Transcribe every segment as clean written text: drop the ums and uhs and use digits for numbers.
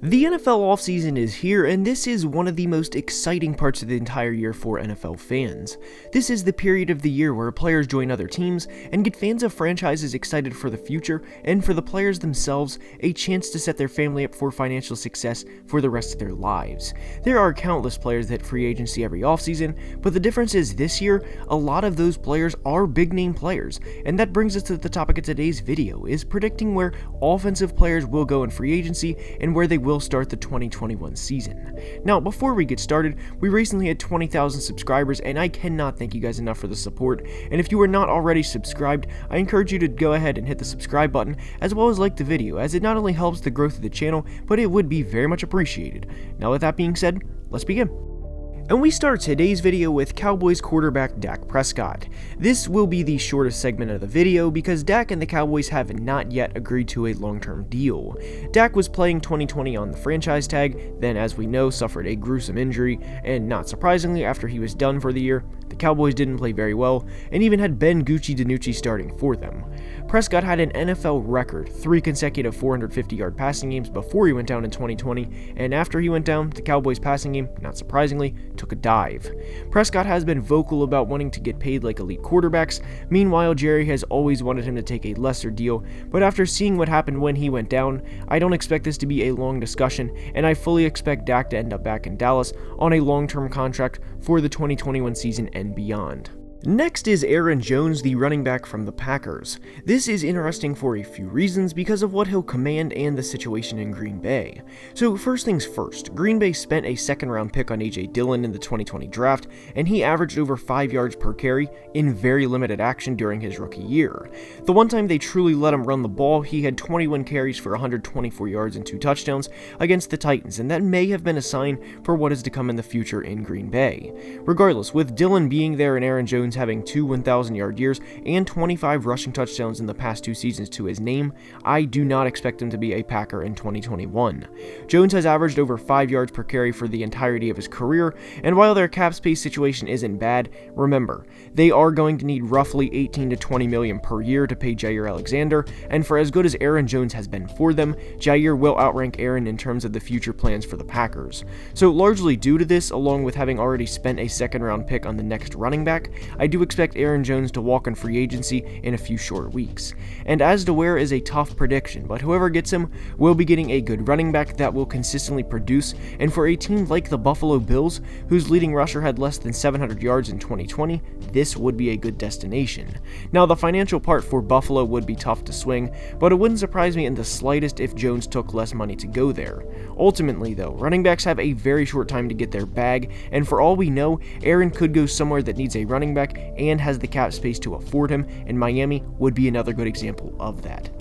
The NFL offseason is here, and this is one of the most exciting parts of the entire year for NFL fans. This is the period of the year where players join other teams and get fans of franchises excited for the future, and for the players themselves, a chance to set their family up for financial success for the rest of their lives. There are countless players that free agency every offseason, but the difference is this year, a lot of those players are big-name players, and that brings us to the topic of today's video, is predicting where offensive players will go in free agency and where they will start the 2021 season. Now, before we get started, we recently had 20,000 subscribers, and I cannot thank you guys enough for the support, and if you are not already subscribed, I encourage you to go ahead and hit the subscribe button, as well as like the video, as it not only helps the growth of the channel, but it would be very much appreciated. Now, with that being said, let's begin. And we start today's video with Cowboys quarterback Dak Prescott. This will be the shortest segment of the video because Dak and the Cowboys have not yet agreed to a long-term deal. Dak was playing 2020 on the franchise tag, then as we know suffered a gruesome injury, and not surprisingly after he was done for the year, the Cowboys didn't play very well, and even had Ben Gucci DiNucci starting for them. Prescott had an NFL record, 3 consecutive 450-yard passing games before he went down in 2020, and after he went down, the Cowboys passing game, not surprisingly, took a dive. Prescott has been vocal about wanting to get paid like elite quarterbacks. Meanwhile, Jerry has always wanted him to take a lesser deal, but after seeing what happened when he went down, I don't expect this to be a long discussion, and I fully expect Dak to end up back in Dallas on a long-term contract for the 2021 season and beyond. Next is Aaron Jones, the running back from the Packers. This is interesting for a few reasons because of what he'll command and the situation in Green Bay. So first things first, Green Bay spent a second-round pick on A.J. Dillon in the 2020 draft, and he averaged over 5 yards per carry in very limited action during his rookie year. The one time they truly let him run the ball, he had 21 carries for 124 yards and 2 touchdowns against the Titans, and that may have been a sign for what is to come in the future in Green Bay. Regardless, with Dillon being there and Aaron Jones having 2 1,000-yard years and 25 rushing touchdowns in the past 2 seasons to his name, I do not expect him to be a Packer in 2021. Jones has averaged over 5 yards per carry for the entirety of his career, and while their cap space situation isn't bad, remember, they are going to need roughly $18 to $20 million per year to pay Jair Alexander, and for as good as Aaron Jones has been for them, Jair will outrank Aaron in terms of the future plans for the Packers. So largely due to this, along with having already spent a second-round pick on the next running back, I do expect Aaron Jones to walk on free agency in a few short weeks. And as to where is a tough prediction, but whoever gets him will be getting a good running back that will consistently produce, and for a team like the Buffalo Bills, whose leading rusher had less than 700 yards in 2020, this would be a good destination. Now, the financial part for Buffalo would be tough to swing, but it wouldn't surprise me in the slightest if Jones took less money to go there. Ultimately, though, running backs have a very short time to get their bag, and for all we know, Aaron could go somewhere that needs a running back and has the cap space to afford him, and Miami would be another good example of that.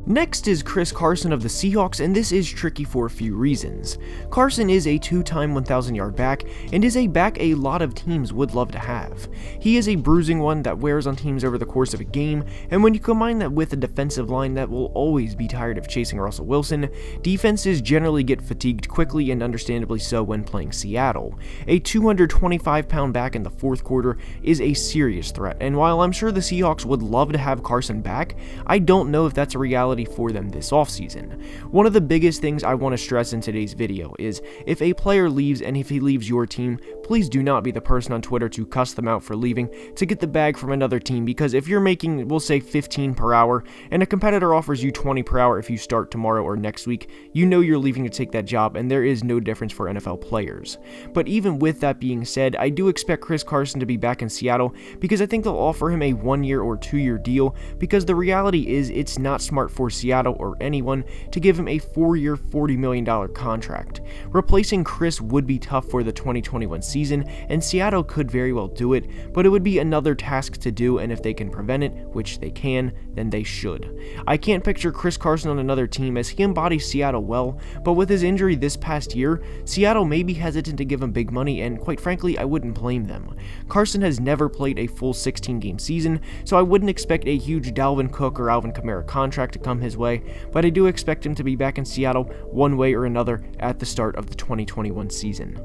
Next is Chris Carson of the Seahawks, and this is tricky for a few reasons. Carson is a 2-time 1,000-yard back, and is a back a lot of teams would love to have. He is a bruising one that wears on teams over the course of a game, and when you combine that with a defensive line that will always be tired of chasing Russell Wilson, defenses generally get fatigued quickly and understandably so when playing Seattle. A 225-pound back in the fourth quarter is a serious threat, and while I'm sure the Seahawks would love to have Carson back, I don't know if that's a reality for them this offseason. One of the biggest things I want to stress in today's video is if a player leaves, and if he leaves your team, please do not be the person on Twitter to cuss them out for leaving to get the bag from another team, because if you're making, we'll say 15 per hour, and a competitor offers you 20 per hour if you start tomorrow or next week, you know you're leaving to take that job, and there is no difference for NFL players. But even with that being said, I do expect Chris Carson to be back in Seattle because I think they'll offer him a 1-year or 2-year deal, because the reality is it's not smart for Seattle or anyone to give him a 4-year, $40 million contract. Replacing Chris would be tough for the 2021 season, and Seattle could very well do it, but it would be another task to do, and if they can prevent it, which they can, then they should. I can't picture Chris Carson on another team as he embodies Seattle well, but with his injury this past year, Seattle may be hesitant to give him big money, and quite frankly, I wouldn't blame them. Carson has never played a full 16-game season, so I wouldn't expect a huge Dalvin Cook or Alvin Kamara contract to come his way, but I do expect him to be back in Seattle one way or another at the start of the 2021 season.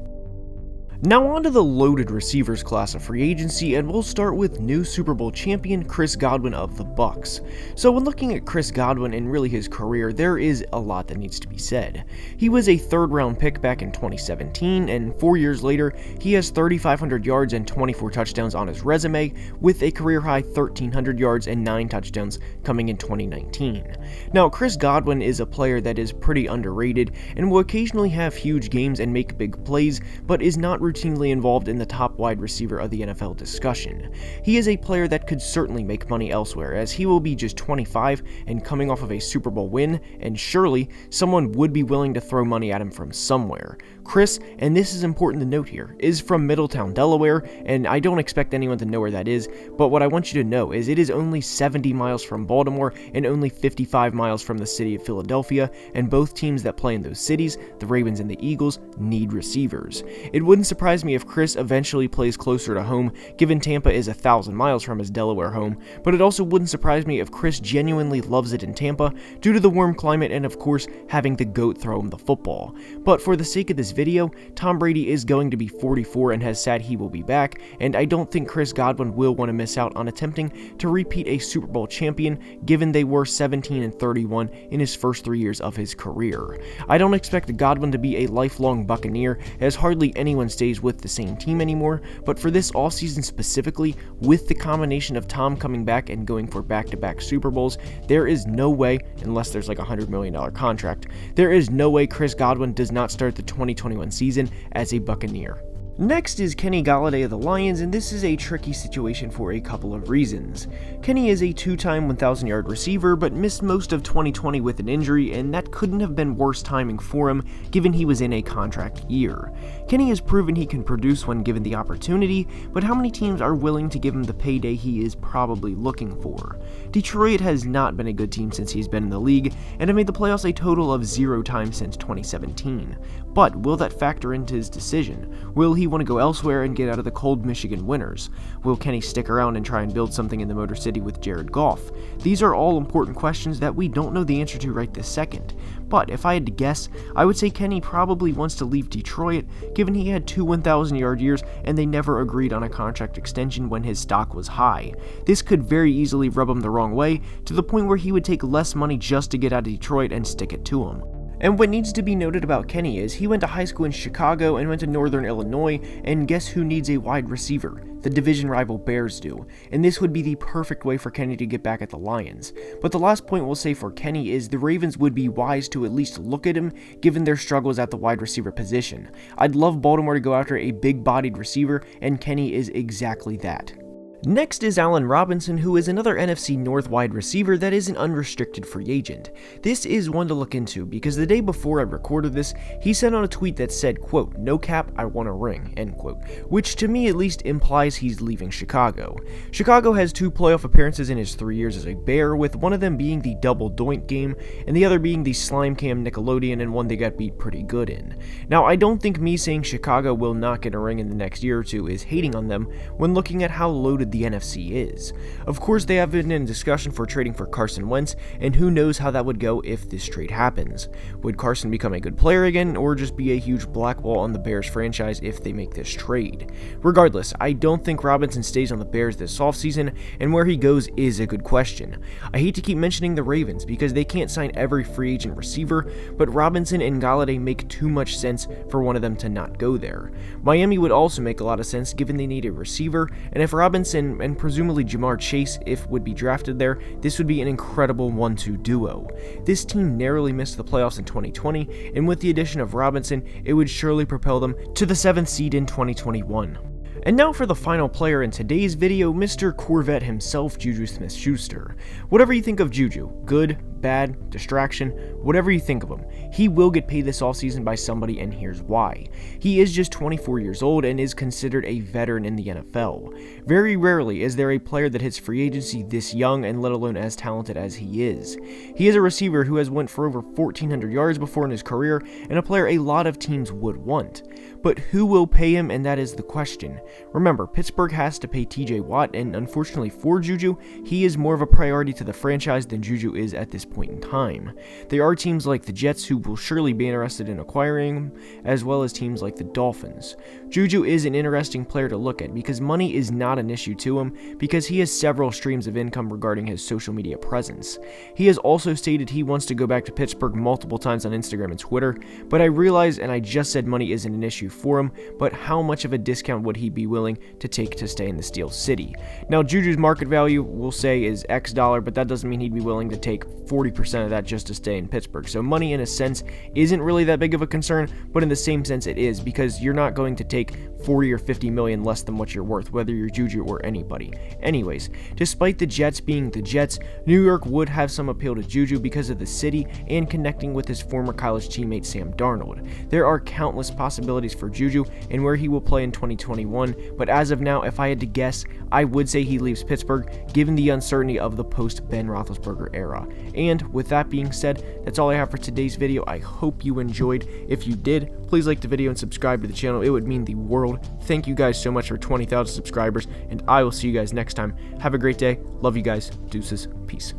Now on to the loaded receivers class of free agency, and we'll start with new Super Bowl champion Chris Godwin of the Bucs. So when looking at Chris Godwin and really his career, there is a lot that needs to be said. He was a third-round pick back in 2017, and 4 years later, he has 3,500 yards and 24 touchdowns on his resume, with a career-high 1,300 yards and 9 touchdowns coming in 2019. Now, Chris Godwin is a player that is pretty underrated and will occasionally have huge games and make big plays, but is not routinely involved in the top wide receiver of the NFL discussion. He is a player that could certainly make money elsewhere, as he will be just 25 and coming off of a Super Bowl win, and surely someone would be willing to throw money at him from somewhere. Chris, and this is important to note here, is from Middletown, Delaware, and I don't expect anyone to know where that is, but what I want you to know is it is only 70 miles from Baltimore and only 55 miles from the city of Philadelphia, and both teams that play in those cities, the Ravens and the Eagles, need receivers. It wouldn't surprise me if Chris eventually plays closer to home, given Tampa is 1,000 miles from his Delaware home, but it also wouldn't surprise me if Chris genuinely loves it in Tampa due to the warm climate and of course having the GOAT throw him the football. But for the sake of this video, Tom Brady is going to be 44 and has said he will be back, and I don't think Chris Godwin will want to miss out on attempting to repeat a Super Bowl champion, given they were 17 and 31 in his first 3 years of his career. I don't expect Godwin to be a lifelong Buccaneer, as hardly anyone stays with the same team anymore, but for this offseason specifically, with the combination of Tom coming back and going for back-to-back Super Bowls, there is no way, unless there's like a $100 million contract, there is no way Chris Godwin does not start the 2021 season as a Buccaneer. Next is Kenny Golladay of the Lions, and this is a tricky situation for a couple of reasons. Kenny is a two-time 1,000-yard receiver, but missed most of 2020 with an injury, and that couldn't have been worse timing for him, given he was in a contract year. Kenny has proven he can produce when given the opportunity, but how many teams are willing to give him the payday he is probably looking for? Detroit has not been a good team since he's been in the league, and have made the playoffs a total of 0 times since 2017. But will that factor into his decision? Will he want to go elsewhere and get out of the cold Michigan winters? Will Kenny stick around and try and build something in the Motor City with Jared Goff? These are all important questions that we don't know the answer to right this second. But if I had to guess, I would say Kenny probably wants to leave Detroit, given he had 2 1,000-yard years and they never agreed on a contract extension when his stock was high. This could very easily rub him the wrong way, to the point where he would take less money just to get out of Detroit and stick it to him. And what needs to be noted about Kenny is he went to high school in Chicago and went to Northern Illinois, and guess who needs a wide receiver? The division rival Bears do, and this would be the perfect way for Kenny to get back at the Lions. But the last point we'll say for Kenny is the Ravens would be wise to at least look at him, given their struggles at the wide receiver position. I'd love Baltimore to go after a big-bodied receiver, and Kenny is exactly that. Next is Allen Robinson, who is another NFC North wide receiver that is an unrestricted free agent. This is one to look into because the day before I recorded this, he sent out a tweet that said, quote, "No cap, I want a ring," end quote, which to me at least implies he's leaving Chicago. Chicago has 2 playoff appearances in his 3 years as a Bear, with one of them being the double doink game and the other being the slime cam Nickelodeon, and one they got beat pretty good in. Now, I don't think me saying Chicago will not get a ring in the next year or two is hating on them when looking at how loaded the NFC is. Of course, they have been in discussion for trading for Carson Wentz, and who knows how that would go if this trade happens. Would Carson become a good player again, or just be a huge blackball on the Bears franchise if they make this trade? Regardless, I don't think Robinson stays on the Bears this offseason, and where he goes is a good question. I hate to keep mentioning the Ravens because they can't sign every free agent receiver, but Robinson and Golladay make too much sense for one of them to not go there. Miami would also make a lot of sense given they need a receiver, and if Robinson and presumably Jamar Chase, if would be drafted there, this would be an incredible 1-2 duo. This team narrowly missed the playoffs in 2020, and with the addition of Robinson, it would surely propel them to the 7th seed in 2021. And now for the final player in today's video, Mr. Corvette himself, Juju Smith-Schuster. Whatever you think of Juju, good, bad, distraction, whatever you think of him, he will get paid this offseason by somebody, and here's why. He is just 24 years old and is considered a veteran in the NFL. Very rarely is there a player that hits free agency this young and let alone as talented as he is. He is a receiver who has went for over 1,400 yards before in his career, and a player a lot of teams would want. But who will pay him, and that is the question. Remember, Pittsburgh has to pay TJ Watt, and unfortunately for Juju, he is more of a priority to the franchise than Juju is at this point in time. There are teams like the Jets who will surely be interested in acquiring him, as well as teams like the Dolphins. Juju is an interesting player to look at because money is not an issue to him because he has several streams of income regarding his social media presence. He has also stated he wants to go back to Pittsburgh multiple times on Instagram and Twitter, but I realize, and I just said money isn't an issue for him, but how much of a discount would he be willing to take to stay in the Steel City? Now, Juju's market value, we'll say, is X dollar, but that doesn't mean he'd be willing to take 40% of that just to stay in Pittsburgh. So money, in a sense, isn't really that big of a concern, but in the same sense it is, because you're not going to take 40 or 50 million less than what you're worth, whether you're Juju or anybody. Anyways, despite the Jets being the Jets, New York would have some appeal to Juju because of the city and connecting with his former college teammate Sam Darnold. There are countless possibilities for Juju and where he will play in 2021, but as of now, if I had to guess, I would say he leaves Pittsburgh, given the uncertainty of the post-Ben Roethlisberger era. And with that being said, that's all I have for today's video. I hope you enjoyed. If you did, please like the video and subscribe to the channel. It would mean the world. Thank you guys so much for 20,000 subscribers, and I will see you guys next time. Have a great day. Love you guys. Deuces. Peace.